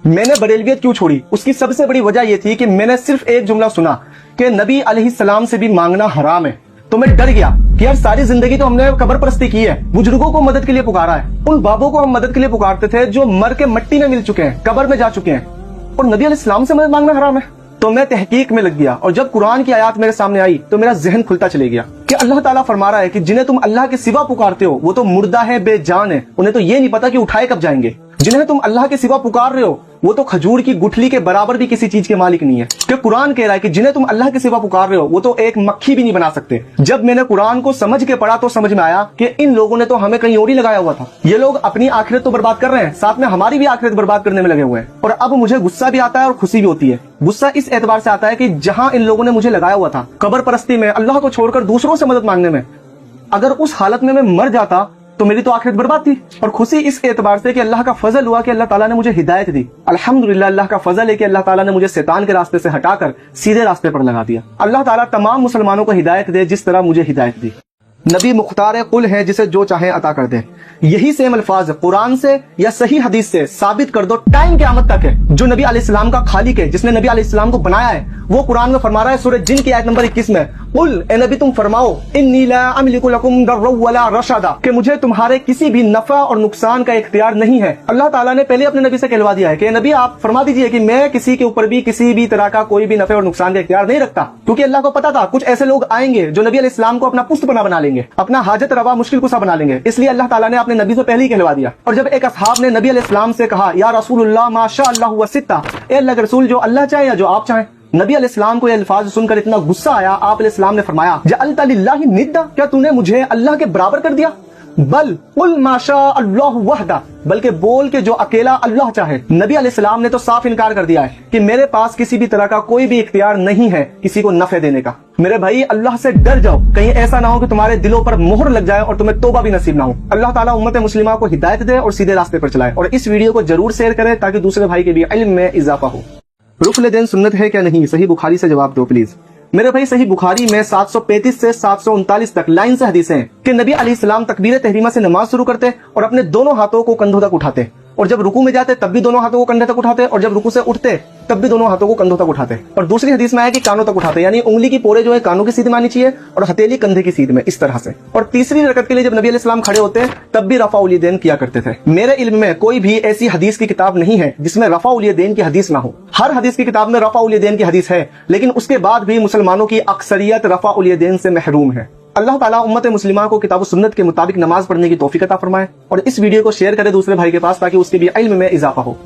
میں نے बरेलवियत क्यों छोड़ी? उसकी सबसे बड़ी वजह ये थी कि मैंने सिर्फ एक जुमला सुना कि नबी अलैहिस्सलाम से भी मांगना हराम है, तो मैं डर गया कि यार सारी जिंदगी तो हमने कब्र परस्ती की है, बुजुर्गों को मदद के लिए पुकारा है, उन बाबों को हम मदद के लिए पुकारते थे जो मर के मिट्टी में मिल चुके हैं, कब्र में जा चुके हैं, और नबी अलैहिस्सलाम से मदद मांगना हराम है। तो मैं तहकीक में लग गया, और जब कुरान की आयत मेरे सामने आई तो मेरा जहन खुलता चले गया कि अल्लाह ताला फरमा रहा है कि जिन्हें तुम अल्लाह के सिवा पुकारते हो वो तो मुर्दा है, बेजान है, उन्हें तो ये नहीं पता कि उठाए कब जाएंगे। जिन्हें तुम अल्लाह के सिवा पुकार रहे हो वो तो खजूर की गुठली के बराबर भी किसी चीज के मालिक नहीं है। कि कुरान कह रहा है कि जिन्हें तुम अल्लाह के सिवा पुकार रहे हो वो तो एक मक्खी भी नहीं बना सकते। जब मैंने कुरान को समझ के पढ़ा तो समझ में आया कि इन लोगों ने तो हमें कहीं और ही लगाया हुआ था। ये लोग अपनी आखिरत तो बर्बाद कर रहे हैं, साथ में हमारी भी आखिरत बर्बाद करने में लगे हुए हैं। और अब मुझे गुस्सा भी आता है और खुशी भी होती है। गुस्सा इस एतबार से आता है कि जहां इन लोगों ने मुझे लगाया हुआ था कब्र परस्ती में, अल्लाह को छोड़कर दूसरों से मदद मांगने में, अगर उस हालत में मैं मर जाता तो मेरी तो आखिरत बर्बाद थी। और खुशी इस एतबार से कि अल्लाह का फजल हुआ कि अल्लाह ताला ने मुझे हिदायत दी। अल्हम्दुलिल्लाह, अल्लाह का फजल है कि अल्लाह ताला ने मुझे शैतान के रास्ते से हटाकर सीधे रास्ते पर लगा दिया। अल्लाह ताला तमाम मुसलमानों को हिदायत दे जिस तरह मुझे हिदायत दी। नबी मुख्तार कुल है जिसे जो चाहे अता कर दे। यही सेम अल्फाज कुरान से या सही हदीस से साबित कर दो, टाइम क़यामत तक है। जो नबी अलैहिस्सलाम का खालिक है, जिसने नबी अलैहिस्सलाम को बनाया है, वो कुरान में फरमा रहा है सूरह जिन की आयत नंबर 21 में, कुल ए नबी तुम फरमाओ इन्नी ला अमलिकु लकुम दर्रन वला रशदा, कि मुझे तुम्हारे किसी भी नफा और नुकसान का इख्तियार नहीं है। अल्लाह ताला ने पहले अपने नबी से कहलवा दिया है कि नबी आप फरमा दीजिए कि मैं किसी के ऊपर भी किसी भी तरह का कोई भी नफे और नुकसान का इख्तियार नहीं रखता, क्योंकि अल्लाह को पता था कुछ ऐसे लोग आएंगे जो नबी अलैहिस्सलाम को अपना पुस्त बना लेंगे, अपना हाजत रवा मुश्किल कुशा बना लेंगे। इसलिए अल्लाह ताला ने अपने नबी से पहले ही कहलवा दिया। और जब एक असहाब ने नबी अलैहिस्सलाम से कहा या रसूलुल्लाह माशा अल्लाह व सित्ता, ए अल्लाह के रसूल जो अल्लाह चाहे या जो आप चाहें, नबी अलैहिस्सलाम को ये अल्फाज सुनकर इतना गुस्सा आया, आप अलैहिस्सलाम ने फरमाया जअलता लिल्लाहि निद्दा, क्या तूने मुझे अल्लाह के बराबर कर दिया? बल कुल माशा अल्लाह वहदा, बल्कि बोल के जो अकेला अल्लाह चाहे। नबी अलैहिस्सलाम ने तो साफ इनकार कर दिया है कि मेरे पास किसी भी तरह का कोई भी इख्तियार नहीं है किसी को नफे देने का। मेरे भाई अल्लाह से डर जाओ, कहीं ऐसा ना हो कि तुम्हारे दिलों पर मोहर लग जाए और तुम्हें तौबा भी नसीब ना हो। अल्लाह ताला उम्मत मुस्लिमा को हिदायत दे और सीधे रास्ते पर चलाए। और इस वीडियो को जरूर शेयर करें ताकि दूसरे भाई के भी इल्म में इजाफा हो। रुफ़्ल देन सुन्नत है क्या नहीं? सही बुखारी से जवाब दो प्लीज। मेरे भाई सही बुखारी में 735 से 739 तक लाइन से हदीसें हैं कि नबी अलैहिस्सलाम तकबीर तहरीमा से नमाज शुरू करते और अपने दोनों हाथों को कंधों तक उठाते, और जब रुकू में जाते तब भी दोनों हाथों को कंधे तक उठाते, और जब रुकू से उठते तब भी दोनों हाथों को कंधों तक उठाते। और दूसरी हदीस में है कि कानों तक उठाते, यानी उंगली की पोरे जो है कानों की सीध में आनी चाहिए और हथेली कंधे की सीध में, इस तरह से। और तीसरी रकत के लिए जब नबी अलैहिस्सलाम खड़े होते तब भी रफा उल यदैन किया करते थे। मेरे इल्म में कोई भी ऐसी हदीस की किताब नहीं है जिसमें रफा उल यदैन की हदीस ना हो। हर हदीस की किताब में रफा उल यदैन की हदीस है, लेकिन उसके बाद भी मुसलमानों की अक्सरियत रफा उल यदैन से महरूम है। अल्लाह ताला उम्मत मुस्लिमा को किताब सुन्नत के मुताबिक नमाज पढ़ने की तौफीक अता फरमाए। और इस वीडियो को शेयर करें दूसरे भाई के पास ताकि उसके भी इल्म में इजाफा हो।